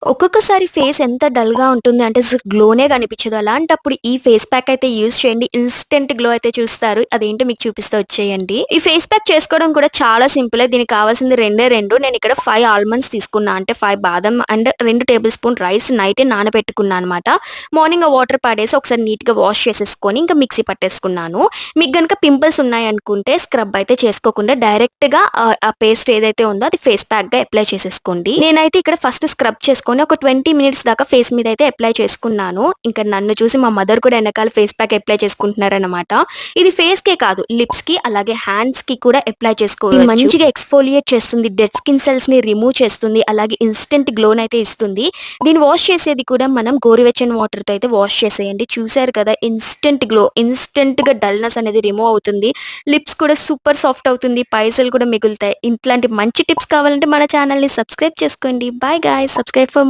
ఒక్కొక్కసారి ఫేస్ ఎంత డల్‌గా ఉంటుంది అంటే అసలు గ్లోనే కనిపించదు. అలాంటప్పుడు ఈ ఫేస్ ప్యాక్ అయితే యూజ్ చేయండి. ఇన్‌స్టంట్ గ్లో అయితే చూస్తారు. అదేంటో మీకు చూపిస్తా వచ్చేయండి. ఈ ఫేస్ ప్యాక్ చేసుకోవడం కూడా చాలా సింపులే. దీనికి కావాల్సింది రెండే 2. నేనిక్కడ 5 ఆల్మండ్స్ తీసుకున్నా. అంటే 5 బాదం అండ్ 2 టేబుల్ స్పూన్ రైస్ నైటే నానబెట్టుకున్నా అనమాట. మార్నింగ్ ఆ వాటర్ పడేసి ఒకసారి నీట్‌గా వాష్ చేసేసుకొని ఇంకా మిక్సీ పట్టేసుకున్నాను. మీకు గనుక పింపుల్స్ ఉన్నాయనుకుంటే స్క్రబ్ అయితే చేసుకోకుండా డైరెక్ట్‌గా ఆ పేస్ట్ ఏదైతే ఉందో అది ఫేస్ ప్యాక్‌గా అప్లై చేసేసుకోండి. నేనైతే ఇక్కడ ఫస్ట్ స్క్రబ్ చేసుకొని ఒక 20 మినిట్స్ దాకా ఫేస్ మీద అయితే అప్లై చేసుకున్నాను. ఇంకా నన్ను చూసి మా మదర్ కూడా ఎనకాల ఫేస్ ప్యాక్ అప్లై చేసుకుంటున్నారనమాట. ఇది ఫేస్‌కే కాదు లిప్స్‌కి అలాగే హ్యాండ్స్‌కి కూడా అప్లై చేసుకోవచ్చు. ఇది మంచిగా ఎక్స్‌ఫోలియేట్ చేస్తుంది. డెడ్ స్కిన్ సెల్స్‌ని రిమూవ్ చేస్తుంది. అలాగే ఇన్‌స్టంట్ గ్లోనైతే ఇస్తుంది. దీన్ని వాష్ చేసేది కూడా మనం గోరువెచ్చని వాటర్‌తో అయితే వాష్ చేసేయండి. చూసారు కదా ఇన్‌స్టంట్ గ్లో, ఇన్‌స్టంట్‌గా డల్‌నెస్ అనేది రిమూవ్ అవుతుంది. లిప్స్ కూడా సూపర్ సాఫ్ట్ అవుతుంది. పైసలు కూడా మిగులుతాయి. ఇట్లాంటి మంచి టిప్స్ కావాలంటే మన ఛానెల్‌ని సబ్స్క్రైబ్ చేసుకోండి. Bye guys. Subscribe for